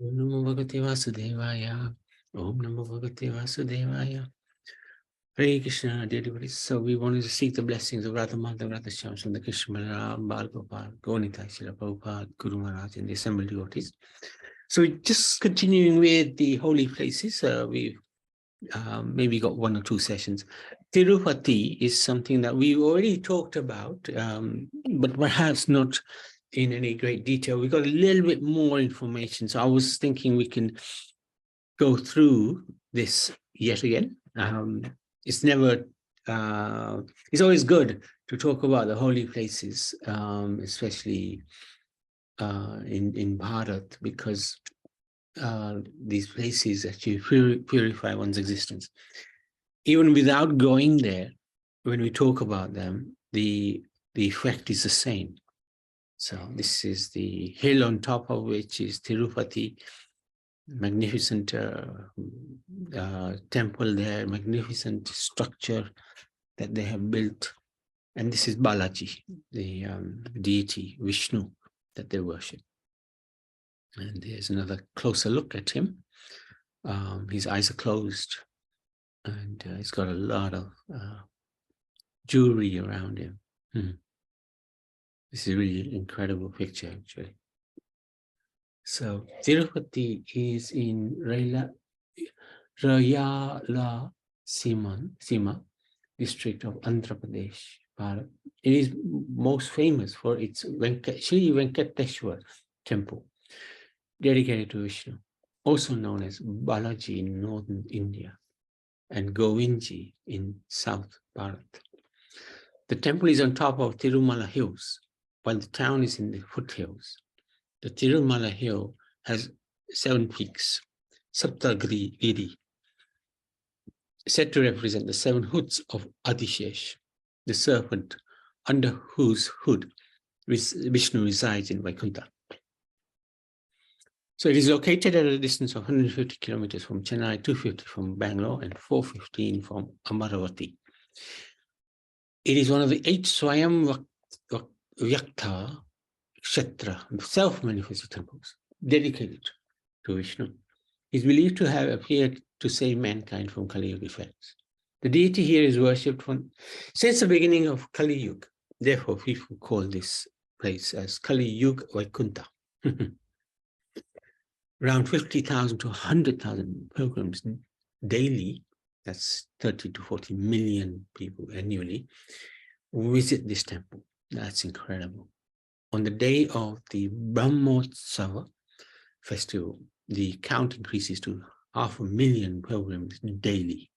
Om Namo Bhagavate Vasudevaya. Om Namo Bhagavate Vasudevaya. Hare Krishna, dear devotees. So we wanted to seek the blessings of Radha Madhav, Radha Shyam, Sundar Krishna, Balaram, Bal Gopal, Gaunita, Srila Prabhupada, Guru Maharaj, and the assembled devotees. So just continuing with the holy places, we've maybe got one or two sessions. Tirupati is something that we've already talked about, but perhaps not in any great detail. We got a little bit more information. So I was thinking we can go through this yet again. It's never, it's always good to talk about the holy places, especially in Bharat, because these places actually purify one's existence. Even without going there, when we talk about them, the effect is the same. So this is the hill on top of which is Tirupati, magnificent temple there, magnificent structure that they have built. And this is Balaji, the deity Vishnu that they worship. And there's another closer look at him. His eyes are closed, and he's got a lot of jewelry around him. This is a really incredible picture, actually. So Tirupati is in Rayala Sima district of Andhra Pradesh, Bharat. It is most famous for its Sri Venkateshwar temple, dedicated to Vishnu, also known as Balaji in northern India and Govinji in South Bharat. The temple is on top of Tirumala hills, while the town is in the foothills. The Tirumala hill has 7 peaks, Saptagiri, said to represent the 7 hoods of Adishesh, the serpent under whose hood Vishnu resides in Vaikuntha. So it is located at a distance of 150 kilometers from Chennai, 250 from Bangalore, and 415 from Amaravati. It is one of the 8 Swayam Vyakta Kshetra, self-manifested temples, dedicated to Vishnu. He is believed to have appeared to save mankind from Kali Yuga effects. The deity here is worshipped since the beginning of Kali Yuga. Therefore, people call this place as Kali Yuga Vaikuntha. Around 50,000 to 100,000 pilgrims daily, that's 30 to 40 million people annually, visit this temple. That's incredible. On the day of the Brahmotsava festival, the count increases to 500,000 pilgrims daily.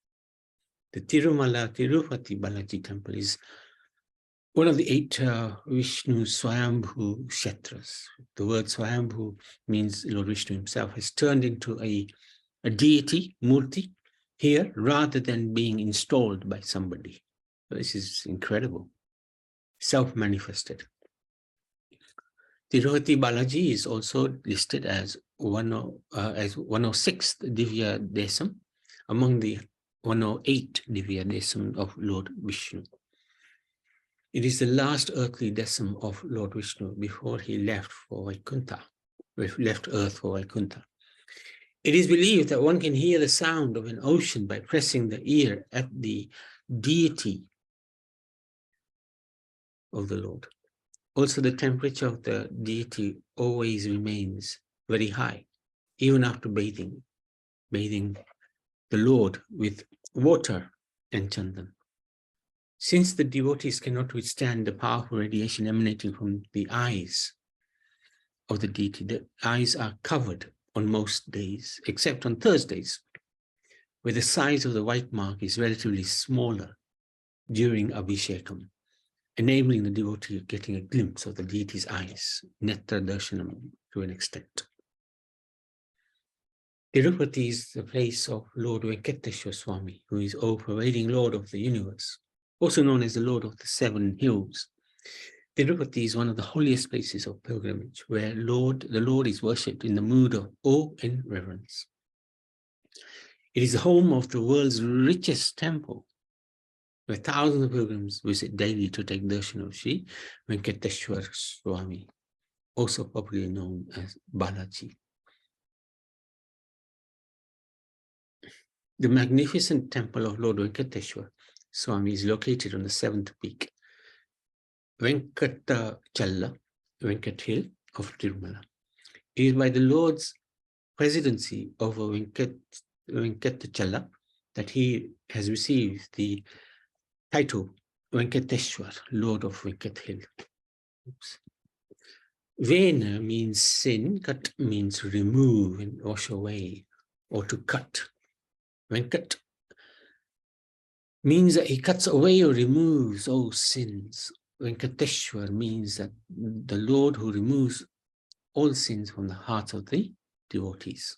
The Tirumala Tirupati Balaji temple is one of the 8 Vishnu Swayambhu Kshetras. The word Swayambhu means Lord Vishnu himself has turned into a deity, Murti, here rather than being installed by somebody. So this is incredible. Self-manifested. Tirupati Balaji is also listed as 106th Divya Desam among the 108 Divya Desam of Lord Vishnu. It is the last earthly desam of Lord Vishnu before he left Earth for Vaikuntha. It is believed that one can hear the sound of an ocean by pressing the ear at the deity of the Lord. Also, the temperature of the deity always remains very high, even after bathing the Lord with water and chandan. Since the devotees cannot withstand the powerful radiation emanating from the eyes of the deity, the eyes are covered on most days, except on Thursdays, where the size of the white mark is relatively smaller during Abhishekam, enabling the devotee getting a glimpse of the deity's eyes, Netra Darshanam, to an extent. Tirupati is the place of Lord Venkateshwar Swami, who is all-pervading Lord of the universe, also known as the Lord of the 7 hills. Tirupati is one of the holiest places of pilgrimage, where the Lord is worshipped in the mood of awe and reverence. It is the home of the world's richest temple, where thousands of pilgrims visit daily to take darshan of Sri Venkateshwar Swami, also popularly known as Balaji. The magnificent temple of Lord Venkateshwar Swami is located on the seventh peak, Venkatachala, Venkat Hill of Tirumala. It is by the Lord's presidency over Venkatachala that he has received the title Venkateshwar, Lord of Venkat Hill. Oops. Vena means sin, kat means remove and wash away, or to cut. Venkat means that he cuts away or removes all sins. Venkateshwar means that the Lord who removes all sins from the hearts of the devotees.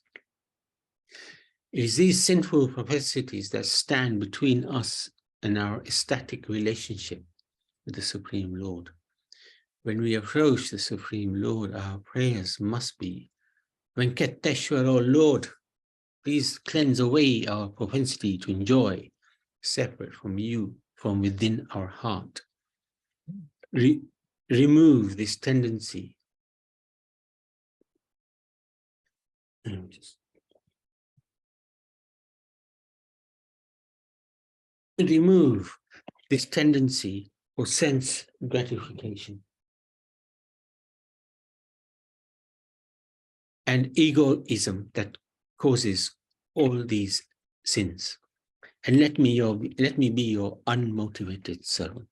It is these sinful propensities that stand between us and our ecstatic relationship with the Supreme Lord. When we approach the Supreme Lord, our prayers must be, Venkateshwar, O Lord, please cleanse away our propensity to enjoy, separate from you, from within our heart. Remove this tendency. Remove this tendency for sense gratification and egoism that causes all these sins. And let me be your unmotivated servant.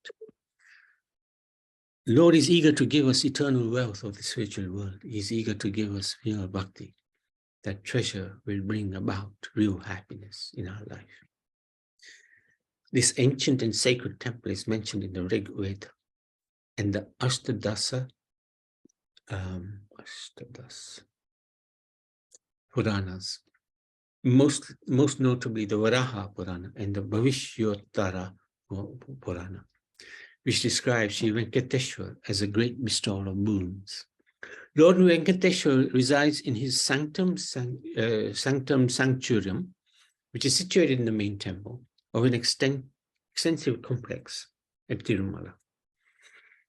Lord is eager to give us eternal wealth of the spiritual world. He is eager to give us pure bhakti. That treasure will bring about real happiness in our life. This ancient and sacred temple is mentioned in the Rig Veda and the Ashtadasa Puranas, most notably the Varaha Purana and the Bhavishyotara Purana, which describes Sri Venkateshwar as a great bestower of boons. Lord Venkateshwar resides in his sanctum sanctorium, which is situated in the main temple of an extensive complex at Tirumala.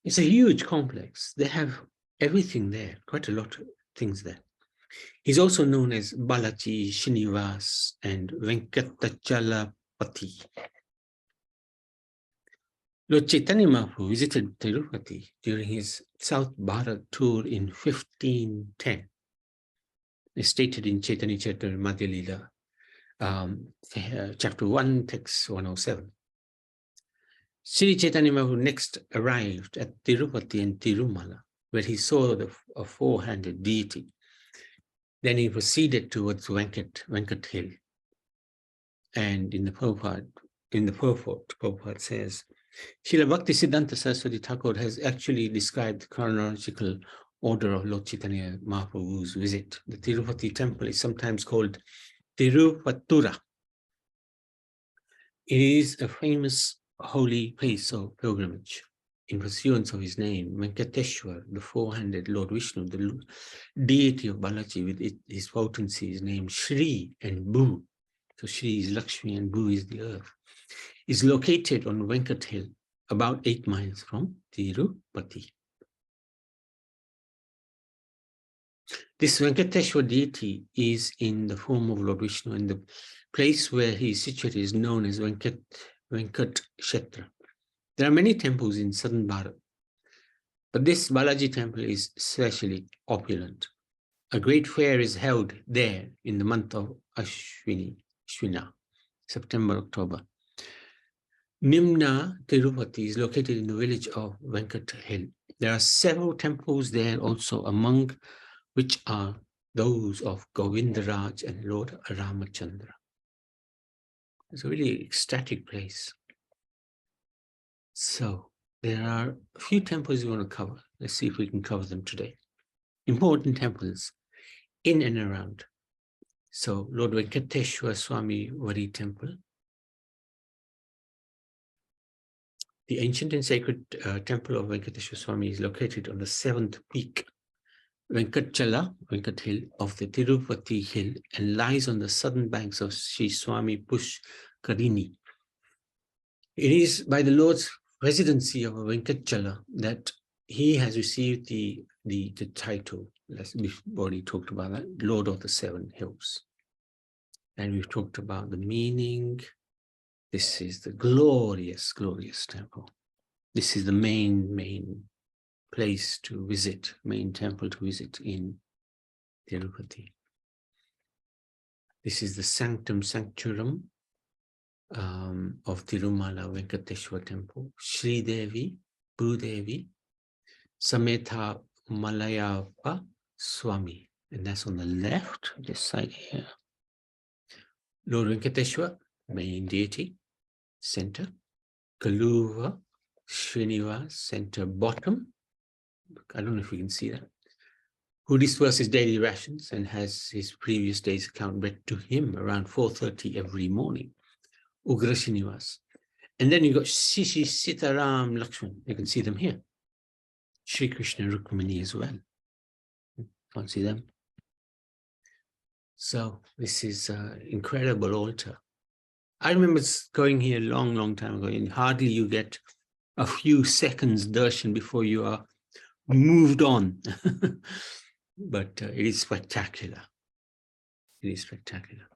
It's a huge complex. They have everything there, quite a lot of things there. He's also known as Balaji, Srinivas, and Venkatachalapati. Lord Chaitanya Mahaprabhu visited Tirupati during his South Bharat tour in 1510. It's stated in Chaitanya Charitamrita Madhya Lila, chapter 1, text 107. Sri Chaitanya Mahaprabhu next arrived at Tirupati and Tirumala, where he saw a four-handed deity. Then he proceeded towards Venkat Hill. And in the purport, Prabhupada says, Srila Bhakti Siddhanta Saraswati Thakur has actually described the chronological order of Lord Chaitanya Mahaprabhu's visit. The Tirupati temple is sometimes called Tirupatura. It is a famous holy place of pilgrimage. In pursuance of his name, Venkateshwar, the four-handed Lord Vishnu, the deity of Balaji with his potency is named Shri and Bhu. So Shri is Lakshmi and Bhu is the earth. Is located on Venkat Hill, about 8 miles from Tirupati. This Venkateshwar deity is in the form of Lord Vishnu, and the place where he is situated is known as Venkat Kshetra. There are many temples in southern Bharat, but this Balaji temple is especially opulent. A great fair is held there in the month of Ashwina, September, October. Nimna Tirupati is located in the village of Venkat Hill. There are several temples there also, among which are those of Govindaraj and Lord Ramachandra. It's a really ecstatic place. So there are a few temples we want to cover. Let's see if we can cover them today. Important temples in and around. So Lord Venkateshwar Swami Vari Temple. The ancient and sacred temple of Venkateshwar Swami is located on the 7th peak, Venkatachala, Venkat Hill of the Tirupati Hill, and lies on the southern banks of Sri Swami Pushkarini. It is by the Lord's presidency of Venkatachala that he has received the title, we've already talked about that, Lord of the Seven Hills. And we've talked about the meaning. This is the glorious, glorious temple. This is the main place to visit, main temple to visit in Tirupati. This is the sanctum sanctorum of Tirumala Venkateshwar temple. Sri Devi, Bhudevi, Sametha Malayapa Swami. And that's on the left, this side here. Lord Venkateshwar, main deity, center. Kaluva, Srinivas, center bottom. I don't know if you can see that. Who disperses his daily rations and has his previous day's account read to him around 4:30 every morning. Ugra Srinivas. And then you got Shishi, Sitaram, Lakshman. You can see them here. Shri Krishna Rukmani as well. Can't see them. So this is an incredible altar. I remember going here a long time ago, and hardly you get a few seconds darshan before you are moved on. But it is spectacular. It is spectacular.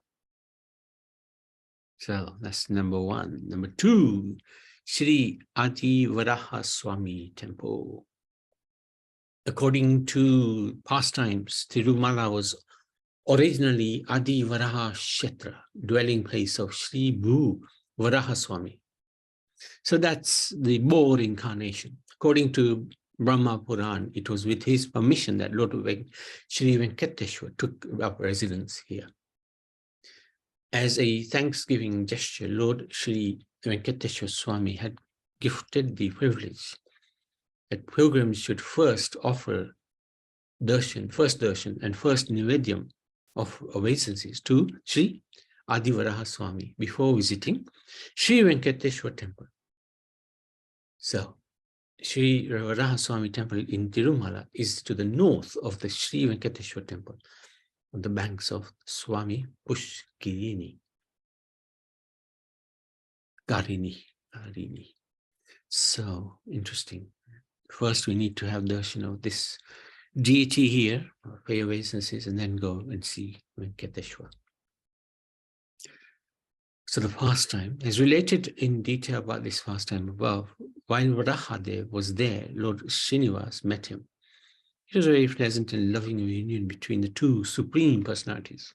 So that's number one. Number two, Sri Adi Varaha Swami Temple. According to pastimes, Tirumala was originally Adi Varaha Kshetra, dwelling place of Sri Bhu Varaha Swami. So that's the boar incarnation. According to Brahma Puran, it was with his permission that Lord Sri Venkateshwar took up residence here. As a thanksgiving gesture, Lord Sri Venkateshwar Swami had gifted the privilege that pilgrims should first offer darshan, and first nivedyam of obeisances to Sri Adi Varaha Swami before visiting Sri Venkateshwar Temple. So, Sri Varaha Swami Temple in Tirumala is to the north of the Sri Venkateshwar Temple, on the banks of Swami Pushkirini. Garini. So interesting. First, we need to have darshan of this deity here, pay obeisances, and then go and see Venkateshwar. So the pastime is related in detail about this pastime above. While Varahadev was there, Lord Srinivas met him. It was a very pleasant and loving union between the two supreme personalities.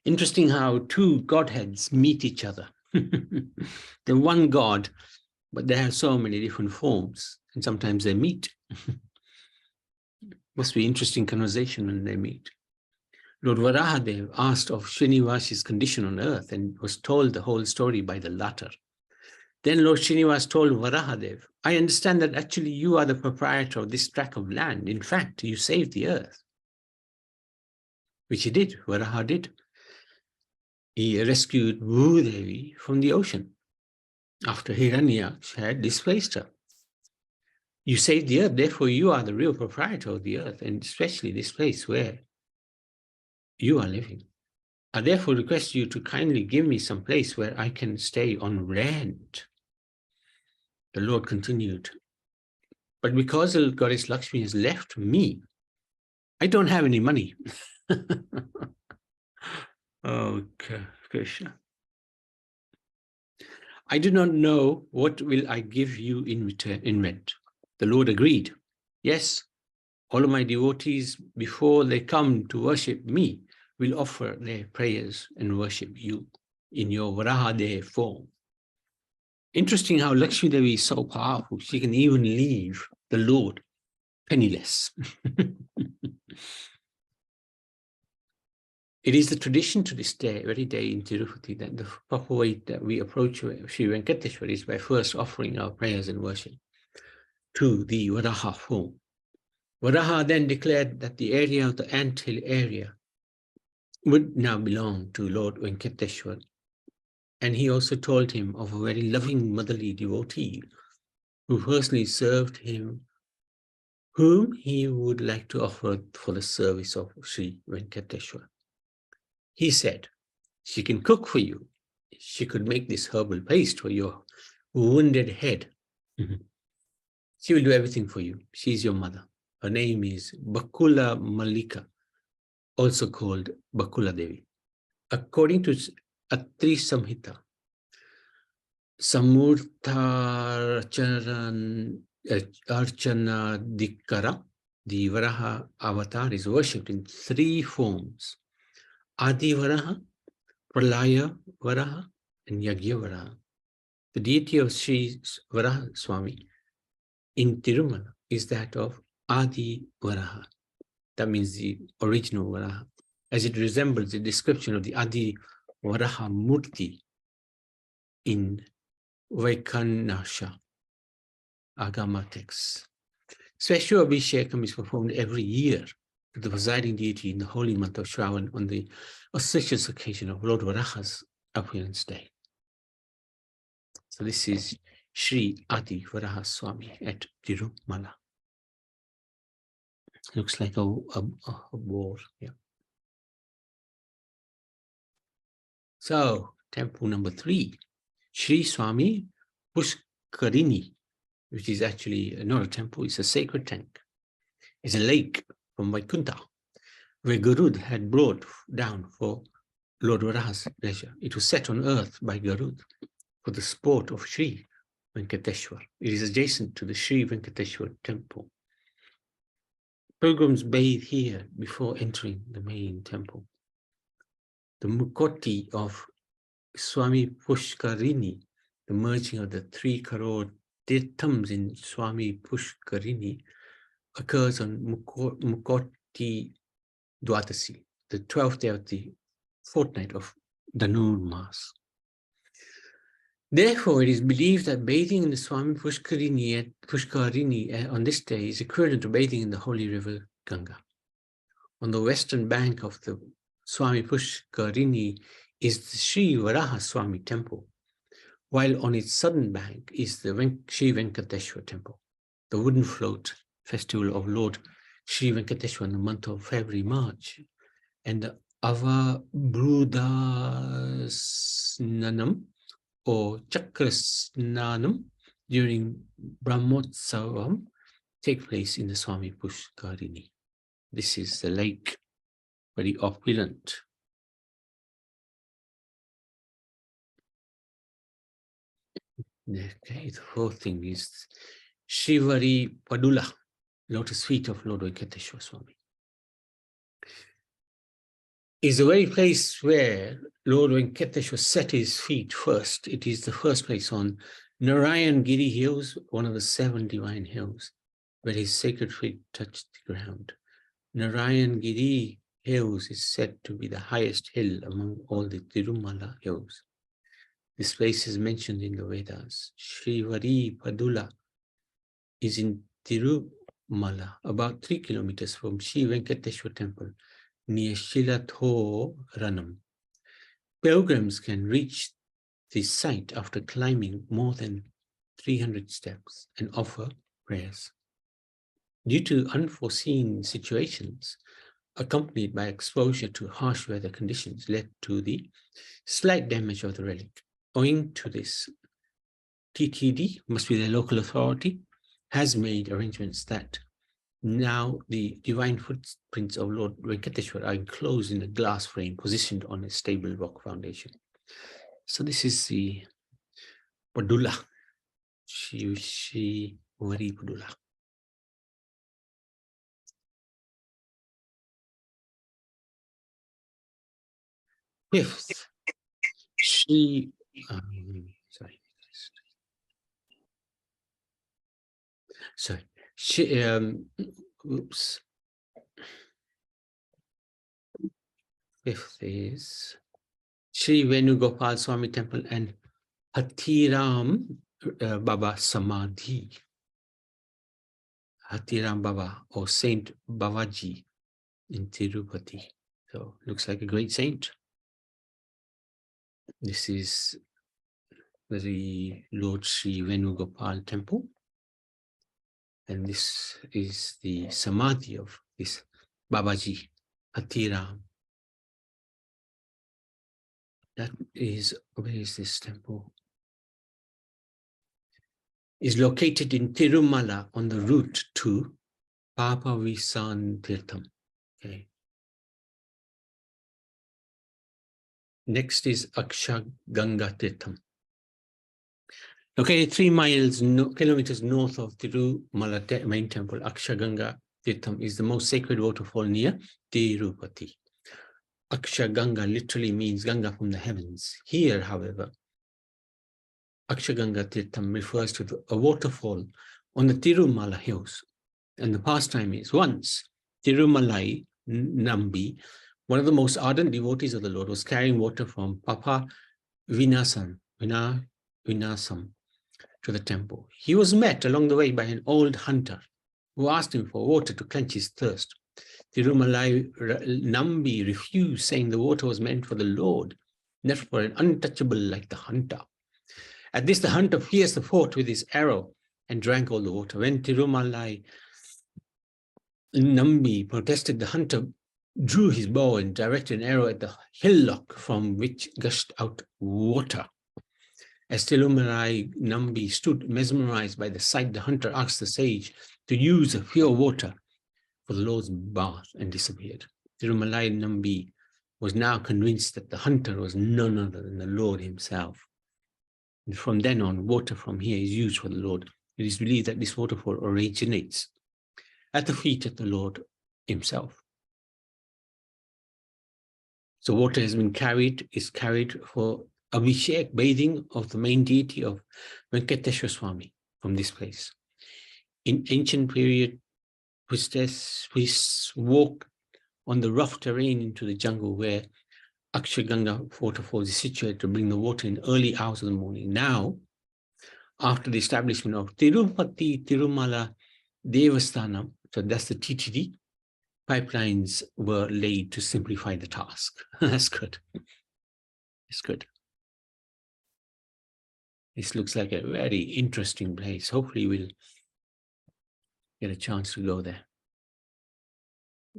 Interesting how two godheads meet each other. They're one God, but they have so many different forms, and sometimes they meet. Must be interesting conversation when they meet. Lord Varahadev asked of Srinivas's condition on earth and was told the whole story by the latter. Then Lord Srinivas told Varahadev, I understand that actually you are the proprietor of this tract of land. In fact, you saved the earth. Which he did, Varaha did. He rescued Bhudevi from the ocean after Hiranyaksha had displaced her. You saved the earth, therefore you are the real proprietor of the earth, and especially this place where you are living. I therefore request you to kindly give me some place where I can stay on rent. The Lord continued, but because the goddess Lakshmi has left me, I don't have any money. Okay, Krishna. I do not know what will I give you in return, in rent. The Lord agreed. Yes, all of my devotees, before they come to worship me, will offer their prayers and worship you in your Varahadev form. Interesting how Lakshmi Devi is so powerful. She can even leave the Lord penniless. It is the tradition to this day, very day in Tirupati, that the proper way that we approach Sri Venkateshwar is by first offering our prayers and worship to the Varaha form. Varaha then declared that the area of the anthill area would now belong to Lord Venkateshwar. And he also told him of a very loving motherly devotee who personally served him, whom he would like to offer for the service of Sri Venkateshwar. He said, she can cook for you. She could make this herbal paste for your wounded head. She will do everything for you. She's your mother. Her name is Bakula Malika, also called Bakula Devi. According to Atri Samhita, Samurtha Archana Dikara, the Varaha avatar, is worshipped in three forms: Adi Varaha, Pralaya Varaha, and Yagya Varaha. The deity of Sri Varaha Swami in Tirumala is that of Adi Varaha. That means the original Varaha, as it resembles the description of the Adi Varaha Murti in Vaikanasha Agama texts. Special Abhishekam is performed every year to the presiding deity in the holy month of Shravan on the auspicious occasion of Lord Varaha's appearance day. So this is Sri Adi Varaha Swami at Tirumala. Looks like a boar. Yeah. So temple number 3, Sri Swami Pushkarini, which is actually not a temple, it's a sacred tank. It's a lake from Vaikuntha, where Garud had brought down for Lord Varaha's pleasure. It was set on earth by Garud for the sport of Sri Venkateshwar. It is adjacent to the Sri Venkateshwar temple. Pilgrims bathe here before entering the main temple. The Mukoti of Swami Pushkarini, the merging of the 3 crore tirthams in Swami Pushkarini, occurs on Mukoti Dwadasi, the 12th day of the fortnight of Dhanurmas. Therefore, it is believed that bathing in the Swami Pushkarini on this day is equivalent to bathing in the holy river Ganga. On the western bank of the Swami Pushkarini is the Sri Varaha Swami temple, while on its southern bank is the Sri Venkateshwar temple. The wooden float festival of Lord Sri Venkateshwar in the month of February-March, and the Avabrudasnanam or Chakrasnanam during Brahmotsavam take place in the Swami Pushkarini. This is the lake, very opulent. Okay, the fourth thing is Shivari Padula, lotus feet of Lord Venkateshwar Swami. Is the very place where Lord Venkateshwar set his feet first. It is the first place on Narayan Giri Hills, one of the 7 divine hills, where his sacred feet touched the ground. Narayan Giri Hills is said to be the highest hill among all the Tirumala hills. This place is mentioned in the Vedas. Shrivari Padula is in Tirumala, about 3 kilometers from Sri Venkateshwar temple, near Shilatho Ranam. Pilgrims can reach this site after climbing more than 300 steps and offer prayers. Due to unforeseen situations, accompanied by exposure to harsh weather conditions, led to the slight damage of the relic. Owing to this, TTD, must be the local authority, has made arrangements that now the divine footprints of Lord Venkateshwar are enclosed in a glass frame positioned on a stable rock foundation. So this is the Padula, Shivari Padula. Fifth, oops. Fifth is Sri Venugopal Swami Temple and Hathiram Baba Samadhi. Hathiram Baba or Saint Babaji in Tirupati. So looks like a great saint. This is the Lord Sri Venugopal Temple. And this is the Samadhi of this Babaji, Hathiram. That is, where is this temple? Is located in Tirumala on the route to Papavisan Tirtham. Okay. Next is Aksha Ganga Tirtham. Okay, 3 kilometers north of Tirumala main temple, Aksha Ganga Tirtham is the most sacred waterfall near Tirupati. Aksha Ganga literally means Ganga from the heavens. Here, however, Aksha Ganga Tirtham refers to a waterfall on the Tirumala hills. And the pastime is once Tirumalai Nambi, one of the most ardent devotees of the Lord, was carrying water from Papa Vinasam to the temple. He was met along the way by an old hunter who asked him for water to quench his thirst. Tirumalai Nambi refused, saying the water was meant for the Lord, not for an untouchable like the hunter. At this, the hunter pierced the fort with his arrow and drank all the water. When Tirumalai Nambi protested, the hunter drew his bow and directed an arrow at the hillock from which gushed out water. As Tirumalai Nambi stood mesmerized by the sight, the hunter asked the sage to use the pure water for the Lord's bath and disappeared. Tirumalai Nambi was now convinced that the hunter was none other than the Lord himself. And from then on, water from here is used for the Lord. It is believed that this waterfall originates at the feet of the Lord himself. So water is carried for Abhishek, bathing of the main deity of Venkateshwar Swami from this place. In ancient period, priests walk on the rough terrain into the jungle where Akshaganga waterfall is situated to bring the water in early hours of the morning. Now, after the establishment of Tirupati Tirumala Devasthanam, so that's the TTD, pipelines were laid to simplify the task. That's good. It's good. This looks like a very interesting place. Hopefully we'll get a chance to go there.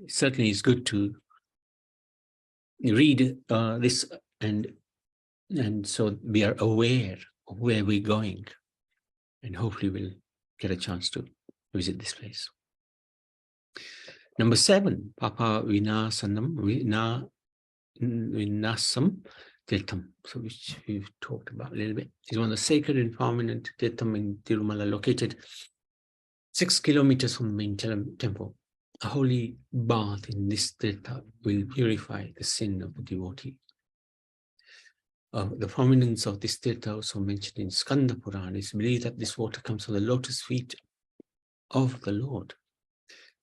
Certainly it's good to read this and so we are aware of where we're going, and hopefully we'll get a chance to visit this place. Number 7, Papa Vinasam Tirtham, so which we've talked about a little bit, is one of the sacred and prominent Tirtham in Tirumala, located 6 kilometers from the main temple. A holy bath in this Tirtha will purify the sin of the devotee. The prominence of this Tirtha, also mentioned in Skanda Purana, is believed that this water comes from the lotus feet of the Lord.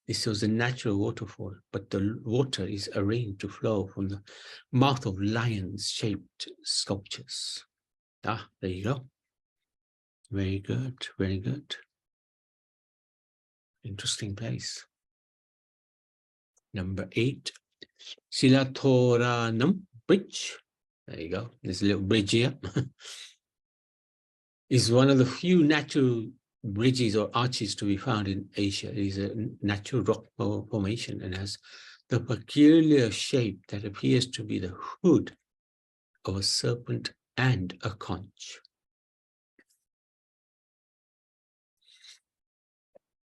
This was a natural waterfall, but the water is arranged to flow from the mouth of lions-shaped sculptures. Ah, there you go. Very good, very good. Interesting place. Number 8, Silathoranam Bridge. There you go. There's a little bridge here. Is one of the few natural bridges or arches to be found in Asia. It is a natural rock formation and has the peculiar shape that appears to be the hood of a serpent and a conch.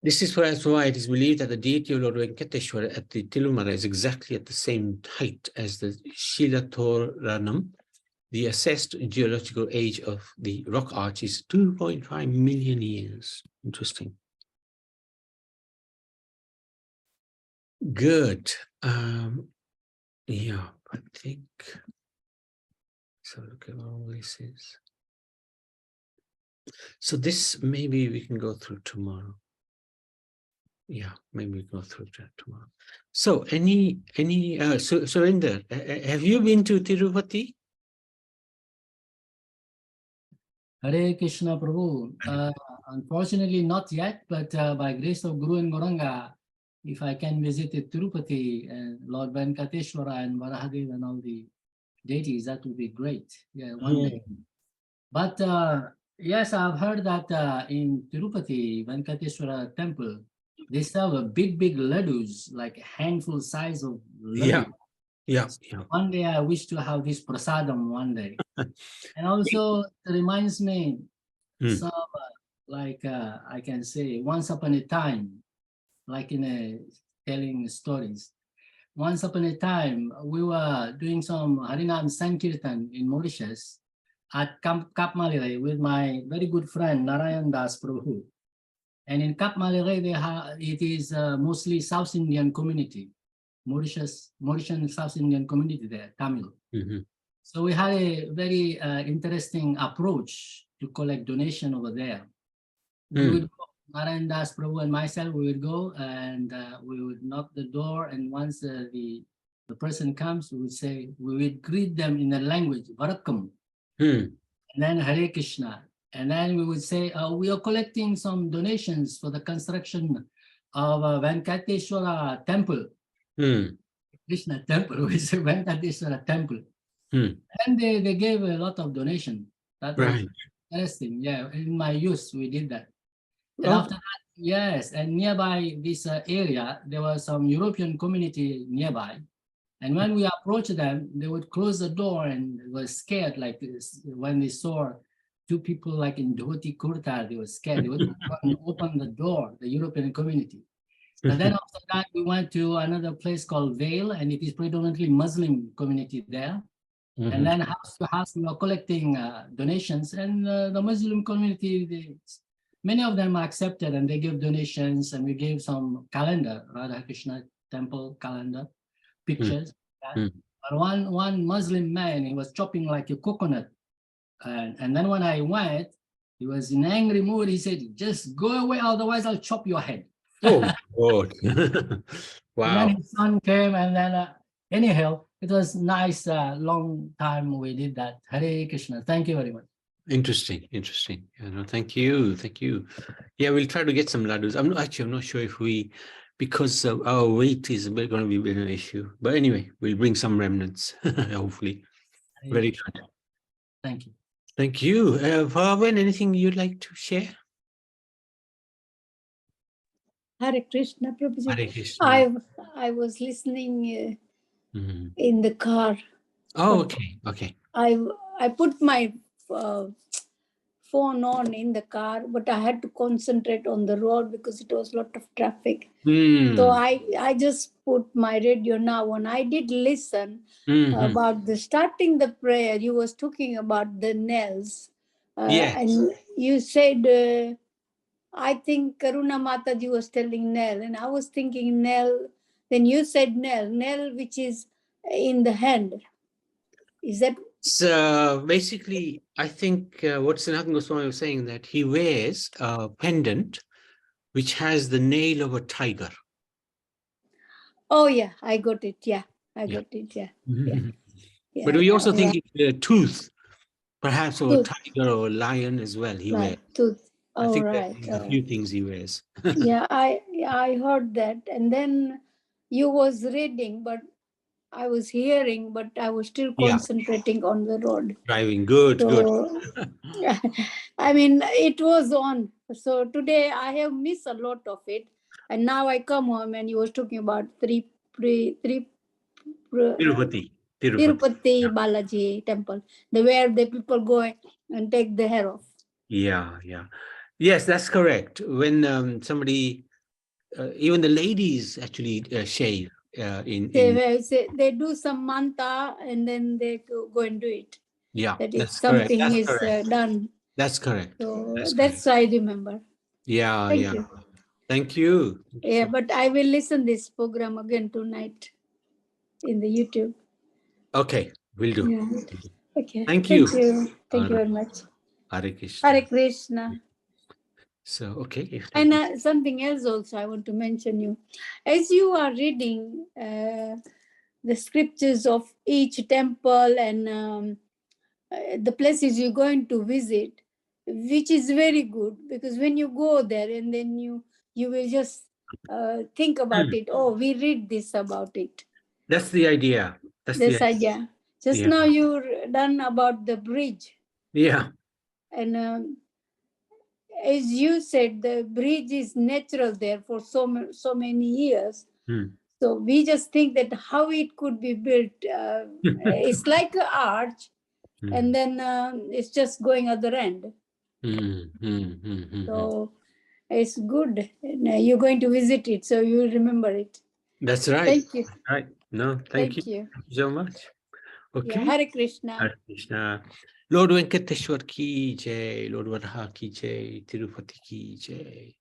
This is perhaps why it is believed that the deity of Lord Venkateshwar at the Tirumala is exactly at the same height as the Shilathoranam. The assessed geological age of the rock arch is 2.5 million years. Interesting. Good. Yeah, I think. So look at what all this is. So this maybe we can go through tomorrow. Yeah, maybe we go through that tomorrow. So Surinder, have you been to Tirupati? Hare Krishna Prabhu. Unfortunately not yet, but by grace of Guru and Gauranga, if I can visit Tirupati and Lord Venkateshwara and Varahadev and all the deities, that would be great. Yeah, one day. But yes, I've heard that in Tirupati, Venkateshwara temple, they serve a big laddus, like a handful size of laddu. Yeah. One day I wish to have this prasadam one day. And also it reminds me some I can say once upon a time, like in telling stories. once upon a time, we were doing some Harinam Sankirtan in Mauritius at Kap Malire with my very good friend Narayan Das Prabhu. And in Kap Malire, it is mostly South Indian community, Mauritian South Indian community there, Tamil. So we had a very interesting approach to collect donation over there. We would go, Narayan Das Prabhu and myself, we would go and we would knock the door, and once the person comes, we would greet them in the language, Varakkam, and then Hare Krishna. And then we would say, we are collecting some donations for the construction of Venkateshwara temple. Krishna temple, we say Venkateshwara temple. And they gave a lot of donation. That was interesting. Yeah, in my youth, we did that. And after that, yes, and nearby this area, there was some European community nearby. And when we approached them, they would close the door and were scared, like this. When they saw two people like in dhoti kurta, they were scared. They would open the door, the European community. But then after that, we went to another place called Vale, and it is predominantly Muslim community there. And then house to house, we were collecting donations, and the Muslim community, many of them accepted, and they gave donations, and we gave some calendar, Radha Krishna temple calendar, pictures. But one Muslim man, he was chopping like a coconut. And then when I went, he was in angry mood. He said, just go away, otherwise I'll chop your head. Oh, God. Wow. And then his son came, and then anyhow, it was nice, long time we did that. Hare Krishna. Thank you very much. Interesting. Thank you. Yeah, we'll try to get some laddus. I'm not sure if we, because our weight is going to be a bit of an issue. But anyway, we'll bring some remnants, hopefully. Very good. Thank you. Thank you. Bhavan, anything you'd like to share? Hare Krishna, Prabhuji. Hare Krishna. I was listening in the car. Oh, okay. I put my phone on in the car, but I had to concentrate on the road because it was a lot of traffic. So I just put my radio now on. I did listen about the starting the prayer. You was talking about the nails. Yes. And you said, I think Karuna Mataji was telling nail, and I was thinking nail. Then you said nail which is in the hand. Is that? So basically, I think what Sanatana Goswami was saying, that he wears a pendant which has the nail of a tiger. Oh yeah, I got it. Yeah, I got it. Yeah. Yeah. But we also think it's a tooth, perhaps, of a tiger or a lion as well. He wears. Tooth. I think right. a few things he wears. Yeah, I heard that, and then you was reading, but I was hearing, but I was still concentrating on the road. Driving, good. I mean, it was on. So today I have missed a lot of it, and now I come home and you was talking about Tirupati Balaji temple, where the people go and take the hair off. Yeah. Yes, that's correct. When somebody, even the ladies actually shave. They do some manta and then they go and do it. Yeah, that is something is done. That's correct. So that's I remember. Thank you. Yeah, but I will listen this program again tonight in the YouTube. Okay, will do. Yeah. Okay. Thank you. Thank you very much. Hare Krishna. Hare Krishna. So, okay. And something else also I want to mention you. As you are reading the scriptures of each temple and the places you're going to visit, which is very good, because when you go there and then you will just think about it. Oh, we read this about it. That's the idea. That's the idea. Just now you're done about the bridge. Yeah. And as you said, the bridge is natural there for so many years. So we just think that how it could be built. It's like an arch, and then it's just going other end. So it's good. And, you're going to visit it, so you will remember it. That's right. Thank you. Right. No, thank you so much. Okay. Yeah, Hare Krishna. Hare Krishna. Lord Venkateshwar ki jai, Lord Varaha ki jai, Tirupati ki jai.